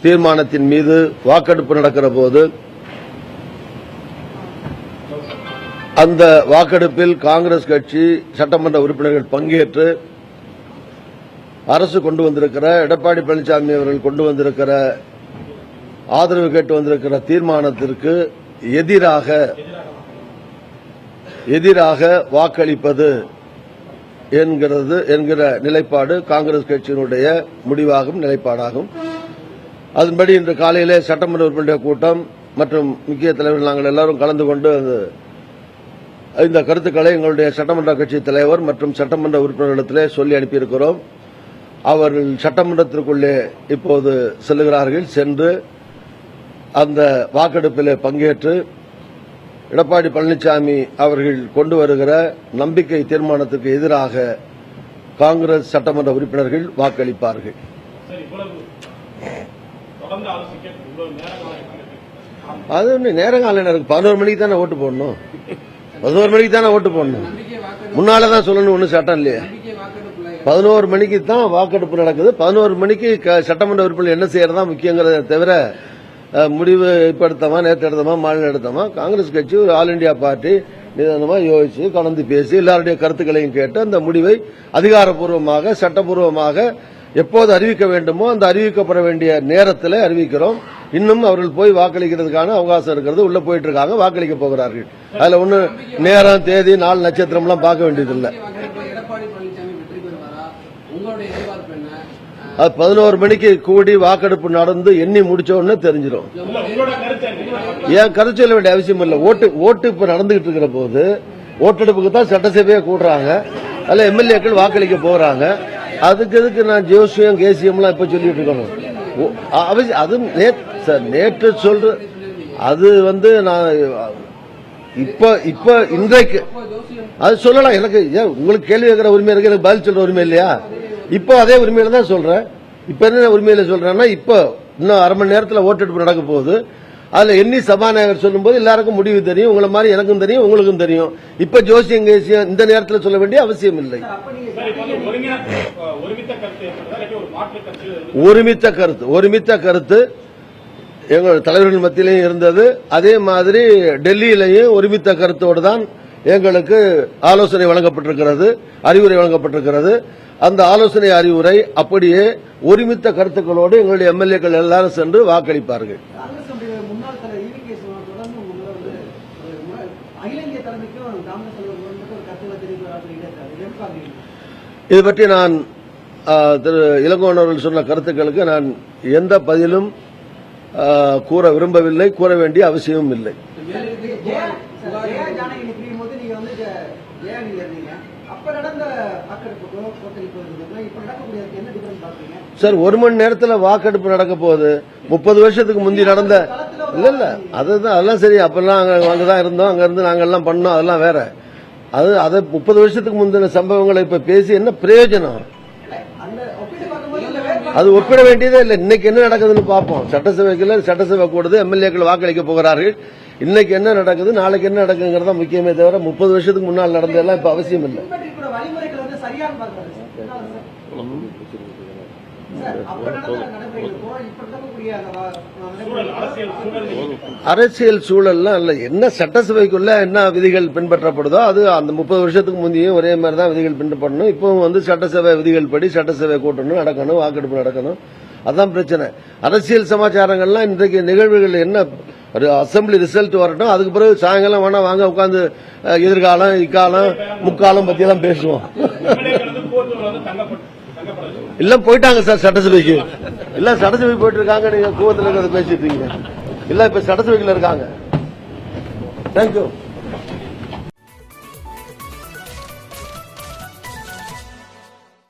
தீர்மானத்தின் மீது வாக்கெடுப்பு நடக்கிற போது அந்த வாக்கெடுப்பில் காங்கிரஸ் கட்சி சட்டமன்ற உறுப்பினர்கள் பங்கேற்று அரசு கொண்டு வந்திருக்கிற எடப்பாடி பழனிசாமி அவர்கள் கொண்டு வந்திருக்கிற ஆதரவு கேட்டு வந்திருக்கிற தீர்மானத்திற்கு எதிராக வாக்களிப்பது என்கிற நிலைப்பாடு காங்கிரஸ் கட்சியினுடைய முடிவாகும் நிலைப்பாடாகும். அதன்படி இன்று காலையிலே சட்டமன்ற உறுப்பினர் கூட்டம் மற்றும் முக்கிய தலைவர்கள் நாங்கள் எல்லாரும் கலந்து கொண்டு இந்த கருத்துக்களை எங்களுடைய சட்டமன்ற கட்சி தலைவர் மற்றும் சட்டமன்ற உறுப்பினர்களிடத்திலே சொல்லி அனுப்பியிருக்கிறோம். அவர்கள் சட்டமன்றத்திற்குள்ளே இப்போது செல்லுகிறார்கள். சென்று அந்த வாக்கெடுப்பில் பங்கேற்று எடப்பாடி பழனிசாமி அவர்கள் கொண்டு வருகிற நம்பிக்கை தீர்மானத்துக்கு எதிராக காங்கிரஸ் சட்டமன்ற உறுப்பினர்கள் வாக்களிப்பார்கள். அது ஒன்று நேரங்காலம் எனக்கு 11 மணிக்கு தானே ஓட்டு போடணும். 11 மணிக்கு தானே ஓட்டு போடணும். முன்னாலதான் சொல்லணும் ஒன்னும் சட்டம் இல்லையா. 11 மணிக்கு தான் வாக்கெடுப்பு நடக்குது. 11 மணிக்கு சட்டமன்ற உறுப்பினர் என்ன செய்யறதா முக்கியங்கிறத தவிர முடிவு இப்ப எடுத்தோமா நேற்று எடுத்தோமா மாநிலம் எடுத்தோமா காங்கிரஸ் கட்சி ஒரு ஆல் இண்டியா பார்ட்டி நிதானமா யோசிச்சு கலந்து பேசி எல்லாருடைய கருத்துக்களையும் கேட்டு அந்த முடிவை அதிகாரப்பூர்வமாக சட்டப்பூர்வமாக எப்போது அறிவிக்க வேண்டுமோ அந்த அறிவிக்கப்பட வேண்டிய நேரத்தில் அறிவிக்கிறோம். இன்னும் அவர்கள் போய் வாக்களிக்கிறதுக்கான அவகாசம் இருக்கிறது. உள்ள போயிட்டு இருக்காங்க, வாக்களிக்க போகிறார்கள். அதுல ஒண்ணு நேரம் தேதி நாள் நட்சத்திரம் எல்லாம் பார்க்க வேண்டியதில்லை. அது 11 மணிக்கு கூடி வாக்கெடுப்பு நடந்து எண்ணி முடிச்ச உடனே தெரிஞ்சிடும். ஏன் கருத்து சொல்ல வேண்டிய அவசியம் இல்லை. ஓட்டு இப்ப நடந்துகிட்டு இருக்கிற போது ஓட்டெடுப்புக்கு தான் சட்டசபையை கூடுறாங்க. அதுல எம்எல்ஏக்கள் வாக்களிக்க போறாங்க. அதுக்கு எதுக்கு நான் ஜோசியம் கேசியம்லாம் இப்ப சொல்லிட்டு இருக்கணும்? அது நேற்று சொல்ற அது நான் இப்ப இன்றைக்கு அது சொல்லலாம். எனக்கு உங்களுக்கு கேள்வி கேட்கிற உரிமை இருக்கு, எனக்கு பதில் சொல்ற உரிமை இல்லையா? இப்போ அதே உரிமையில தான் சொல்றேன். இப்ப என்ன உரிமையில சொல்றேன்னா, இப்போ இன்னும் அரை மணி நேரத்தில் ஓட்டெடுப்பு நடக்க போகுது. அதுல எண்ணி சபாநாயகர் சொல்லும் போது எல்லாருக்கும் முடிவு தெரியும். உங்களை மாதிரி எனக்கும் தெரியும், உங்களுக்கும் தெரியும். இப்ப ஜோசியம் கேசியம் இந்த நேரத்தில் சொல்ல வேண்டிய அவசியம் இல்லை. ஒருமித்த கருத்து எங்கள் தலைவர்கள் மத்தியிலையும் இருந்தது. அதே மாதிரி டெல்லியிலையும் ஒருமித்த கருத்தோடு தான் எங்களுக்கு ஆலோசனை வழங்கப்பட்டிருக்கிறது, அறிவுரை வழங்கப்பட்டிருக்கிறது. அந்த ஆலோசனை அறிவுரை அப்படியே ஒருமித்த கருத்துக்களோடு எங்களுடைய எம்எல்ஏக்கள் எல்லாரும் சென்று வாக்களிப்பார்கள். இது பற்றி நான் திரு இளங்கோவன் அவர்கள் சொன்ன கருத்துக்களுக்கு நான் எந்த பதிலும் கூற விரும்பவில்லை, கூற வேண்டிய அவசியமும் இல்லை. சார், 1 மணி நேரத்தில் வாக்கெடுப்பு நடக்க போகுது. 30 வருஷத்துக்கு முந்தி நடந்த இல்ல அதுதான் அதெல்லாம் சரி. அப்பெல்லாம் அங்கதான் இருந்தோம், அங்க இருந்து நாங்க எல்லாம் பண்ணோம், அதெல்லாம் வேற. அதை 30 வருஷத்துக்கு முந்தின சம்பவங்களை இப்ப பேசி என்ன பிரயோஜனம்? அது ஒப்பிட வேண்டியதே இல்லை. இன்னைக்கு என்ன நடக்குதுன்னு பார்ப்போம். சட்டசபை கூடுது, எம்எல்ஏக்கள் வாக்களிக்க போகிறார்கள். இன்னைக்கு என்ன நடக்குது, நாளைக்கு என்ன நடக்குங்கிறதா முக்கியமே தவிர 30 வருஷத்துக்கு முன்னால் நடந்ததெல்லாம் இப்ப அவசியம் இல்லை. அரசியல் சூழல்லாம் இல்ல. என்ன சட்டசபைக்குள்ள என்ன விதிகள் பின்பற்றப்படுதோ அது அந்த 30 வருஷத்துக்கு முந்தையும் ஒரே மாதிரி தான் விதிகள் பின்பற்றணும். இப்பவும் சட்டசபை விதிகள் படி சட்டசபை கூட்டணும், நடக்கணும், வாக்கெடுப்பு நடக்கணும். அதான் பிரச்சனை. அரசியல் சமாச்சாரங்கள்லாம் இன்றைக்கு நிகழ்வுகள் என்ன, ஒரு அசம்பிளி ரிசல்ட் வரட்டும், அதுக்கு பிறகு சாயங்காலம் வேணா வாங்க உட்காந்து எதிர்காலம் இக்காலம் முக்காலம் பத்தி எல்லாம் பேசுவோம். இல்ல போயிட்டாங்க சார் சட்டசபைக்கு. இல்ல சட்டசபை போயிட்டு இருக்காங்க. நீங்க கூவத்தில் இருக்கிறத பேசிட்டு இருக்கீங்க. இல்ல இப்ப சட்டசபைக்குள்ள இருக்காங்க. தேங்க்யூ.